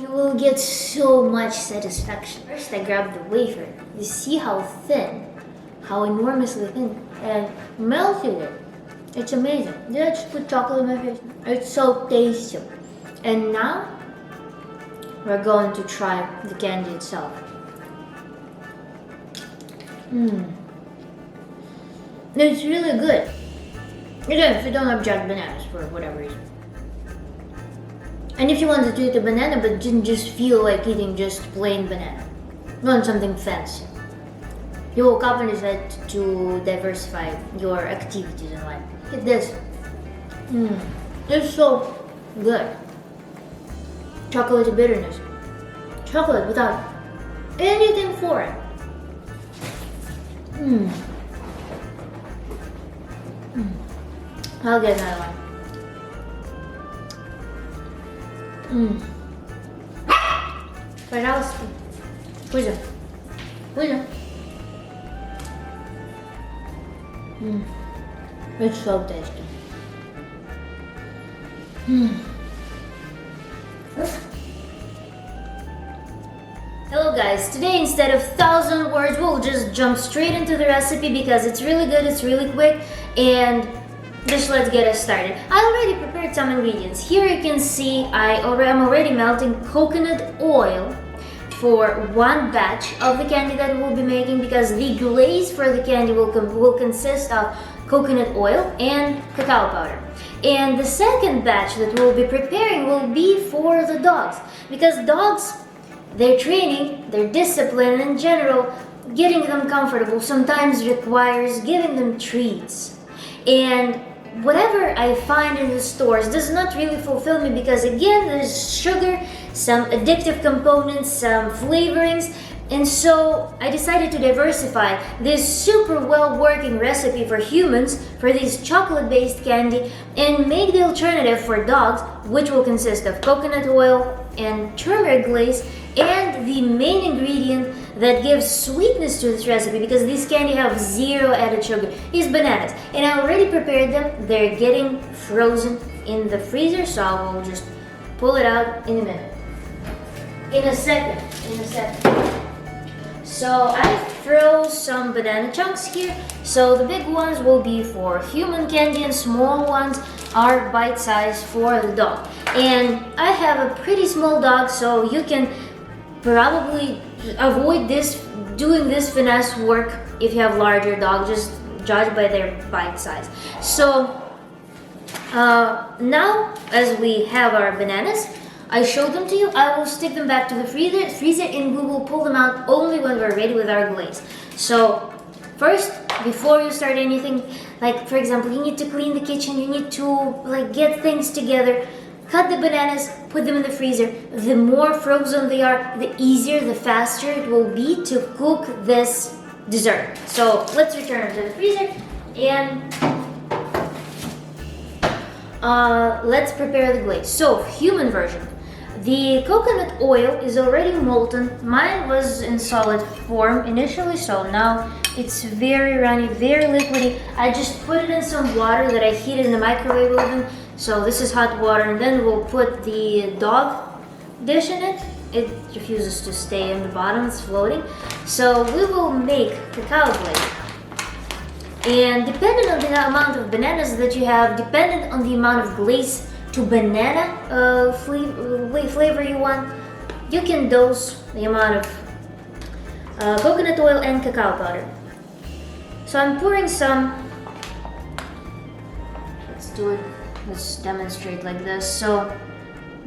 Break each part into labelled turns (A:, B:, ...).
A: you will get so much satisfaction. First, I grabbed the wafer. You see how thin, how enormously thin, and melted it. It's amazing. Did I just put chocolate in my face? It's so tasty. And now, we're going to try the candy itself. It's really good. Again, if you don't object bananas for whatever reason. And if you wanted to eat a banana but didn't just feel like eating just plain banana, you want something fancy. You woke up and decided to diversify your activities in life. Look at this. It's so good. Chocolate bitterness. Chocolate without anything for it. I'll get another one. Пожалуйста. Пусть. It's so tasty. Hello guys, today instead of 1,000 words we'll just jump straight into the recipe because it's really good, it's really quick, and just let's get us started. I already prepared some ingredients. Here you can see I'm already melting coconut oil for one batch of the candy that we'll be making because the glaze for the candy will consist of coconut oil and cacao powder. And the second batch that we'll be preparing will be for the dogs because dogs, their training, their discipline in general, getting them comfortable sometimes requires giving them treats. And whatever I find in the stores does not really fulfill me because again there's sugar, some addictive components, some flavorings, and so I decided to diversify this super well working recipe for humans for this chocolate based candy and make the alternative for dogs, which will consist of coconut oil and turmeric glaze, and the main ingredient that gives sweetness to this recipe because these candy have zero added sugar is bananas. And I already prepared them. They're getting frozen in the freezer, so I will just pull it out in a minute. In a second. So I froze some banana chunks here. So the big ones will be for human candy and small ones are bite size for the dog. And I have a pretty small dog, so you can probably avoid doing this finesse work if you have larger dogs, just judge by their bite size. So now as we have our bananas, I showed them to you, I will stick them back to the freezer and we will pull them out only when we're ready with our glaze. So first, before you start anything, like for example, you need to clean the kitchen, you need to get things together, cut the bananas, put them in the freezer. The more frozen they are, the easier, the faster it will be to cook this dessert. So let's return them to the freezer and let's prepare the glaze. So human version. The coconut oil is already molten. Mine was in solid form initially, so now it's very runny, very liquidy. I just put it in some water that I heated in the microwave oven. So this is hot water, and then we'll put the dog dish in it. It refuses to stay in the bottom, it's floating. So we will make cacao glaze. And depending on the amount of bananas that you have, dependent on the amount of glaze to banana flavor you want, you can dose the amount of coconut oil and cacao powder. So I'm pouring some. Let's do it. Let's demonstrate like this. So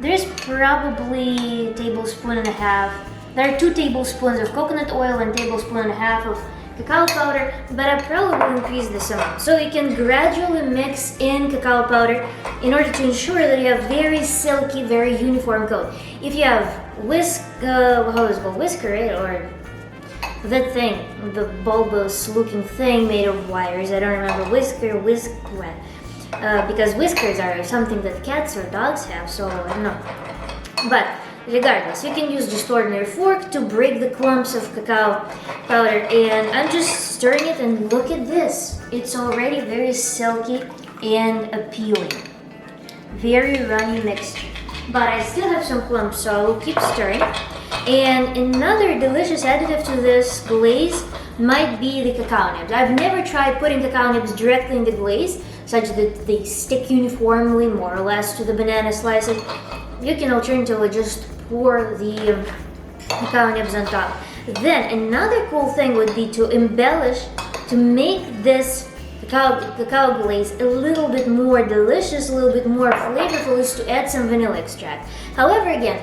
A: there's probably a tablespoon and a half. There are 2 tablespoons of coconut oil and tablespoon and a half of cacao powder, but I probably will increase this amount. So you can gradually mix in cacao powder in order to ensure that you have very silky, very uniform coat. If you have whisker, right? Or that thing, the bulbous looking thing made of wires. I don't remember because whiskers are something that cats or dogs have, so I don't know. But regardless, you can use just ordinary fork to break the clumps of cacao powder, and I'm just stirring it, and look at this. It's already very silky and appealing. Very runny mixture. but I still have some clumps, so I will keep stirring. And another delicious additive to this glaze might be the cacao nibs. I've never tried putting cacao nibs directly in the glaze, such that they stick uniformly, more or less, to the banana slices. You can alternatively just pour the cacao nibs on top. Then another cool thing would be to embellish, to make this cacao glaze a little bit more delicious, a little bit more flavorful, is to add some vanilla extract. However, again,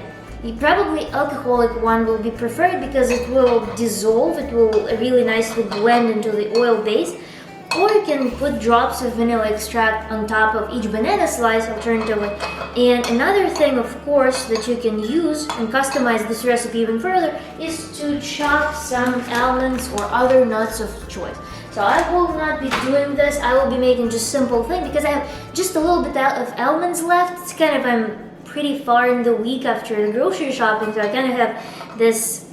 A: probably alcoholic one will be preferred because it will dissolve, it will really nicely blend into the oil base. Or you can put drops of vanilla extract on top of each banana slice alternatively. And another thing, of course, that you can use and customize this recipe even further is to chop some almonds or other nuts of choice. So I will not be doing this. I will be making just simple thing because I have just a little bit of almonds left. It's kind of, I'm pretty far in the week after the grocery shopping, so I kind of have this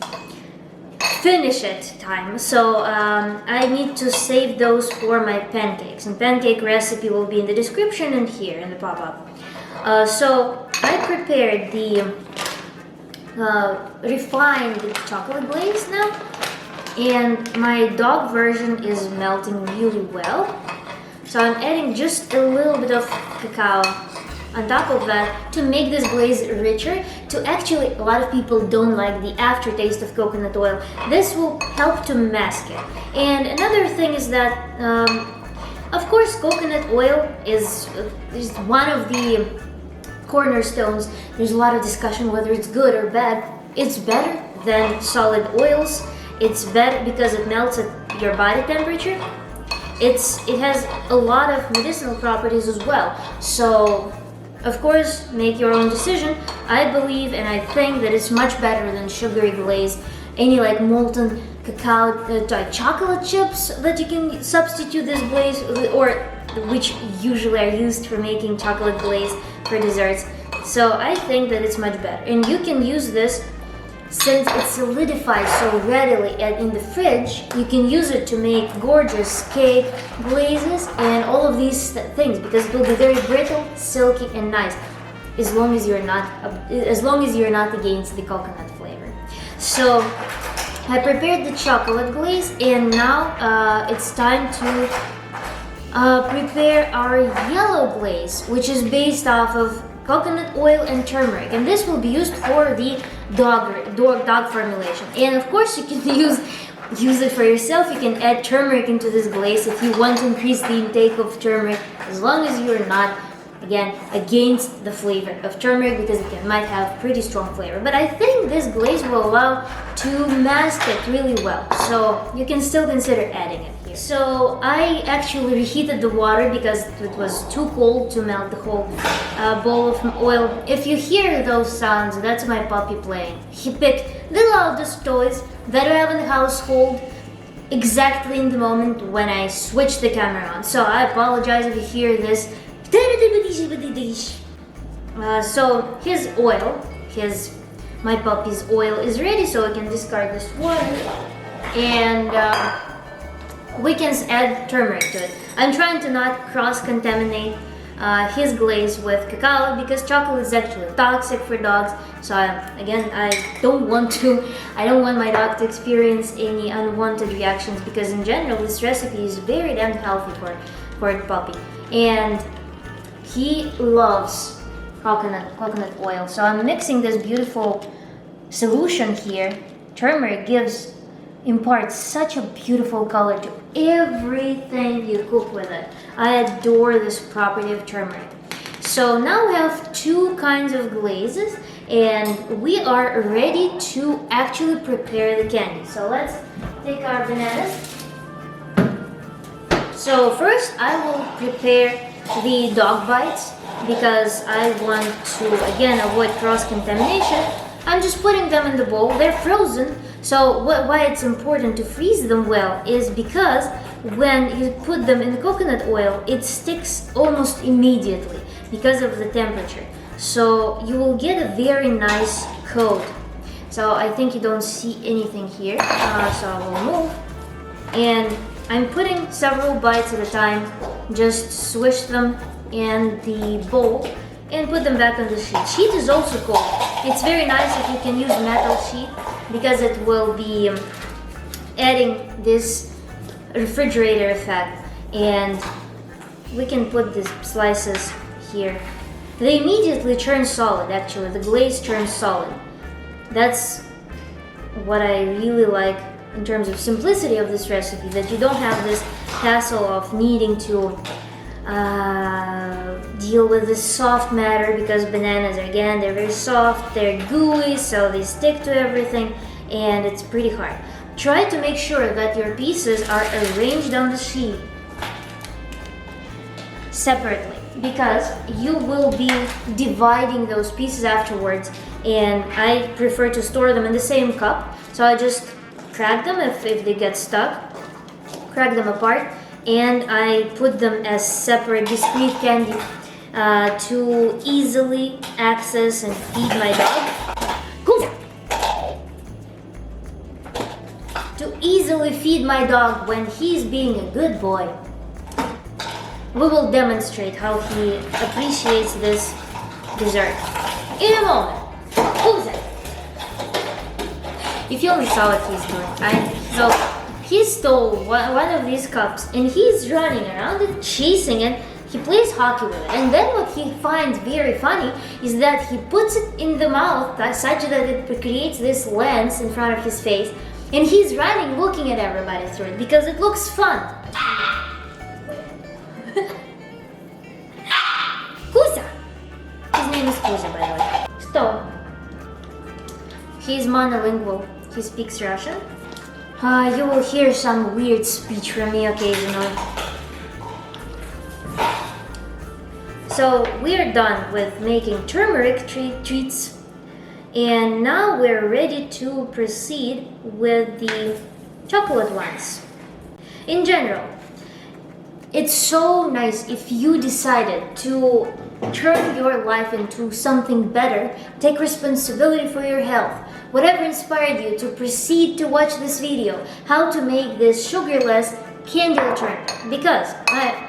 A: finish it time. So I need to save those for my pancakes, and pancake recipe will be in the description and here in the pop-up. So I prepared the refined chocolate glaze now, and my dog version is melting really well. So I'm adding just a little bit of cacao on top of that to make this glaze richer. To actually, a lot of people don't like the aftertaste of coconut oil. This will help to mask it. And another thing is that, of course, coconut oil is one of the cornerstones. There's a lot of discussion whether it's good or bad. It's better than solid oils. It's better because it melts at your body temperature. It has a lot of medicinal properties as well. So, of course, make your own decision. I believe and I think that it's much better than sugary glaze. Any like molten cacao, like chocolate chips that you can substitute this glaze, or which usually are used for making chocolate glaze for desserts. So I think that it's much better. And you can use this, since it solidifies so readily in the fridge, you can use it to make gorgeous cake, glazes, and all of these things, because it will be very brittle, silky, and nice, as long as you're not against the coconut flavor. So I prepared the chocolate glaze, and now it's time to prepare our yellow glaze, which is based off of coconut oil and turmeric, and this will be used for the dog formulation. And of course, you can use it for yourself. You can add turmeric into this glaze if you want to increase the intake of turmeric, as long as you're not, again, against the flavor of turmeric, because it might have pretty strong flavor. But I think this glaze will allow to mask it really well, so you can still consider adding it here. So I actually reheated the water because it was too cold to melt the whole bowl of oil. If you hear those sounds, that's my puppy playing. He picked the loudest toys that I have in the household exactly in the moment when I switched the camera on. So I apologize if you hear this. So his oil, my puppy's oil is ready, so we can discard this water, and we can add turmeric to it. I'm trying to not cross-contaminate his glaze with cacao, because chocolate is actually toxic for dogs. So I don't want my dog to experience any unwanted reactions, because in general this recipe is very damn healthy for the puppy, and he loves coconut oil. So I'm mixing this beautiful solution here. Turmeric imparts such a beautiful color to everything you cook with it. I adore this property of turmeric. So now we have two kinds of glazes, and we are ready to actually prepare the candy. So let's take our bananas. So first I will prepare the dog bites, because I want to, again, avoid cross-contamination. I'm just putting them in the bowl. They're frozen, so why it's important to freeze them well is because when you put them in the coconut oil, it sticks almost immediately because of the temperature. So you will get a very nice coat. So I think you don't see anything here, so I will move. And I'm putting several bites at a time, just swish them in the bowl, and put them back on the sheet. Sheet is also cool. It's very nice if you can use metal sheet because it will be adding this refrigerator effect. And we can put these slices here. They immediately turn solid, actually. The glaze turns solid. That's what I really like in terms of simplicity of this recipe, that you don't have this hassle of needing to deal with this soft matter, because bananas, again, they're very soft, they're gooey, so they stick to everything, and it's pretty hard. Try to make sure that your pieces are arranged on the sheet separately, because you will be dividing those pieces afterwards, and I prefer to store them in the same cup, so I just crack them if they get stuck, crack them apart, and I put them as separate discrete candy to easily access and feed my dog. To easily feed my dog when he's being a good boy. We will demonstrate how he appreciates this dessert in a moment. Who's it? If you only saw what he's doing. So he stole one of these cups and he's running around and chasing it. He plays hockey with it. And then what he finds very funny is that he puts it in the mouth such that it creates this lens in front of his face. And he's running looking at everybody through it because it looks fun. Kusa! His name is Kusa, by the way. So, he's monolingual. He speaks Russian. You will hear some weird speech from me occasionally. So, we're done with making turmeric treats. And now we're ready to proceed with the chocolate ones. In general, it's so nice if you decided to turn your life into something better, take responsibility for your health, whatever inspired you to proceed to watch this video, how to make this sugarless candy alternative. Because I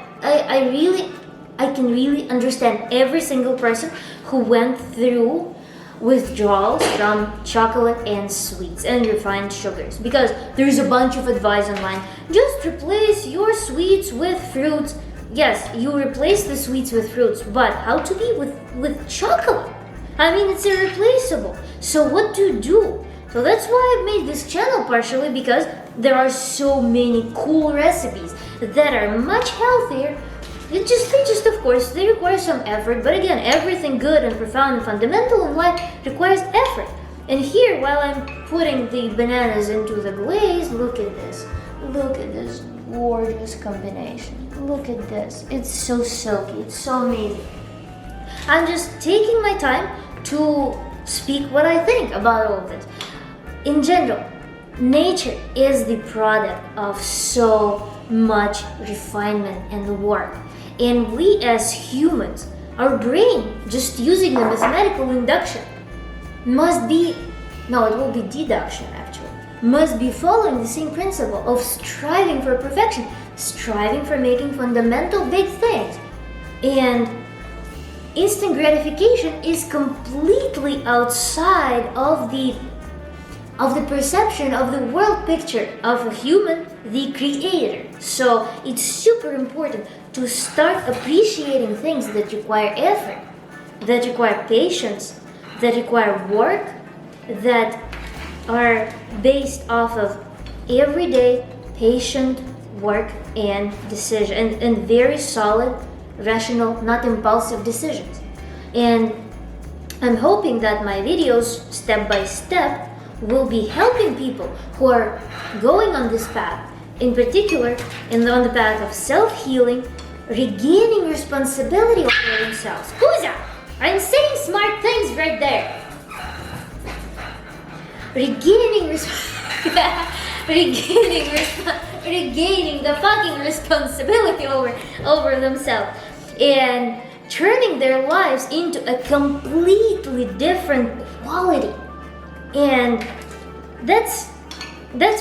A: can really understand every single person who went through withdrawals from chocolate and sweets and refined sugars, because there's a bunch of advice online. Just replace your sweets with fruits. Yes, you replace the sweets with fruits, but how to be with chocolate? I mean, it's irreplaceable. So what to do? So that's why I made this channel, partially because there are so many cool recipes that are much healthier. They just, of course, they require some effort, but again, everything good and profound and fundamental in life requires effort. And here, while I'm putting the bananas into the glaze, look at this. Look at this gorgeous combination. Look at this. It's so silky. It's so amazing. I'm just taking my time to speak what I think about all of this. In general, nature is the product of so much refinement and work. And we as humans, our brain, just using the mathematical induction, must be, no, it will be deduction actually, must be following the same principle of striving for perfection, striving for making fundamental big things. And instant gratification is completely outside of the perception of the world picture of a human, the creator. So it's super important to start appreciating things that require effort, that require patience, that require work, that are based off of everyday patient work and decision and very solid, rational, not impulsive decisions. And I'm hoping that my videos, step by step, will be helping people who are going on this path, in particular on the path of self-healing, regaining responsibility over themselves. Who's that? I'm saying smart things right there. Regaining the fucking responsibility over themselves, and turning their lives into a completely different quality. And that's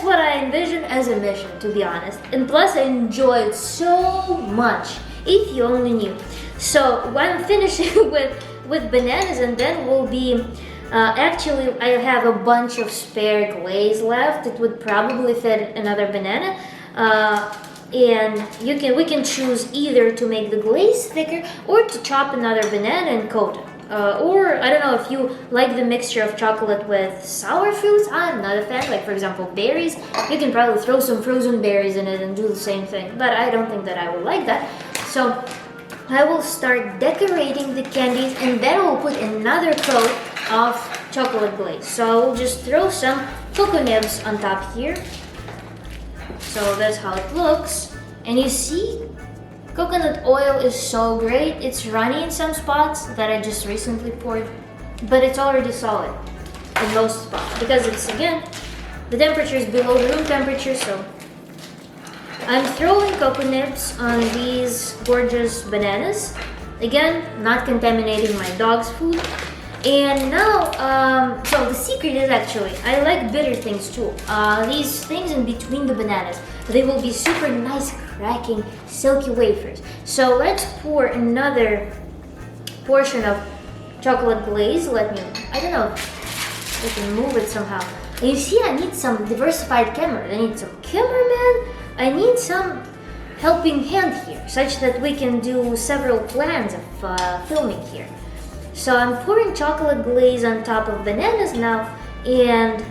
A: what I envision as a mission, to be honest. And plus, I enjoy it so much, if you only knew. So, I'm finishing with with bananas, and then we'll be. Actually, I have a bunch of spare glaze left. It would probably fit another banana. And we can choose either to make the glaze thicker or to chop another banana and coat it. Or I don't know if you like the mixture of chocolate with sour fruits. I'm not a fan. Like for example, berries. You can probably throw some frozen berries in it and do the same thing. But I don't think that I would like that. So I will start decorating the candies, and then we'll put another coat of chocolate glaze. So I will just throw some cocoa nibs on top here. So that's how it looks. And you see, coconut oil is so great. It's runny in some spots that I just recently poured, but it's already solid in most spots because it's, again, the temperature is below the room temperature. So I'm throwing cocoa nibs on these gorgeous bananas. Again, not contaminating my dog's food. And now, so the secret is actually, I like bitter things too. These things in between the bananas, they will be super nice, cracking, silky wafers. So let's pour another portion of chocolate glaze. I don't know, I can move it somehow. And you see, I need some diversified camera. I need some cameraman. I need some helping hand here, such that we can do several plans of filming here. So I'm pouring chocolate glaze on top of bananas now, and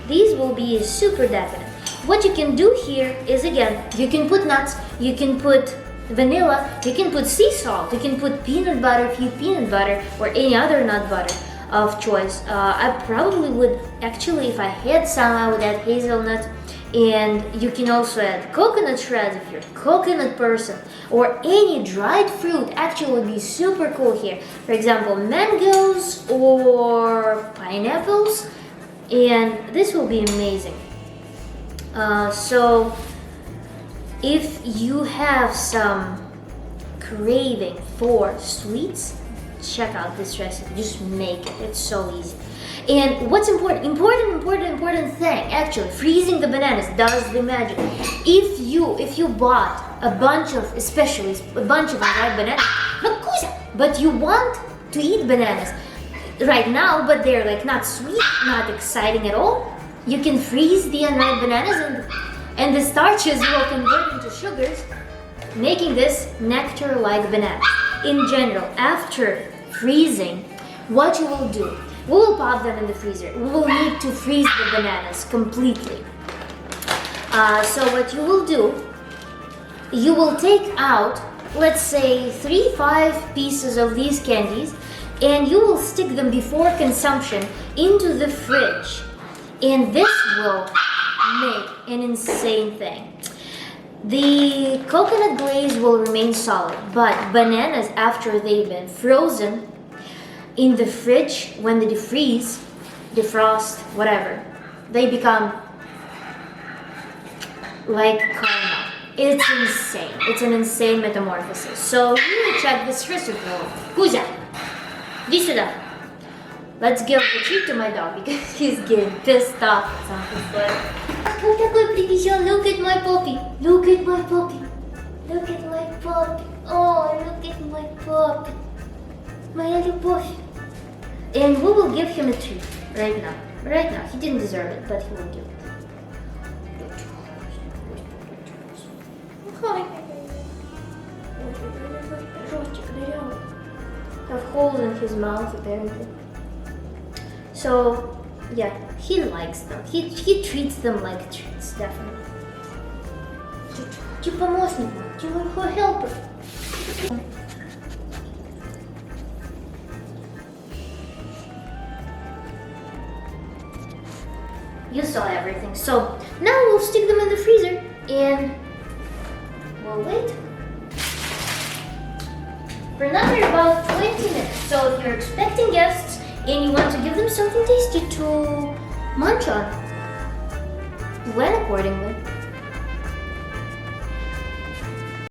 A: these will be super decadent. What you can do here is, again, you can put nuts, you can put vanilla, you can put sea salt, you can put peanut butter if you peanut butter, or any other nut butter of choice. I probably would, actually, if I had some, I would add hazelnut. And you can also add coconut shreds if you're a coconut person, or any dried fruit. Actually would be super cool here. For example, mangoes or pineapples, and this will be amazing. So if you have some craving for sweets, check out this recipe. Just make it. It's so easy. And what's important thing, actually, freezing the bananas does the magic. If you bought a bunch of, especially a bunch of unripe bananas, but you want to eat bananas right now, but they're like not sweet, not exciting at all, you can freeze the unripe bananas, and the starches will convert into sugars, making this nectar-like banana. In general, after freezing, what you will do, we will pop them in the freezer. We will need to freeze the bananas completely. So what you will do, you will take out, let's say, 3-5 pieces of these candies, and you will stick them before consumption into the fridge. And this will make an insane thing. The coconut glaze will remain solid, but bananas, after they've been frozen in the fridge, when they defrost, whatever, they become like caramel. It's insane. It's an insane metamorphosis. So really check this recipe. Kuzya, иди сюда. Let's give a treat to my dog because he's getting pissed off at something. Oh, такой привезён. Look at my puppy. Look at my puppy. Look at my puppy. Oh, look at my puppy. Моя любовь. And we will give him a treat right now. Right now. He didn't deserve it, but he will give it. Have holes in his mouth apparently. So yeah, he likes them. He treats them like treats, definitely. Ты помощник, ты helper. You saw everything. So now we'll stick them in the freezer and we'll wait for another about 20 minutes. So if you're expecting guests and you want to give them something tasty to munch on, plan accordingly.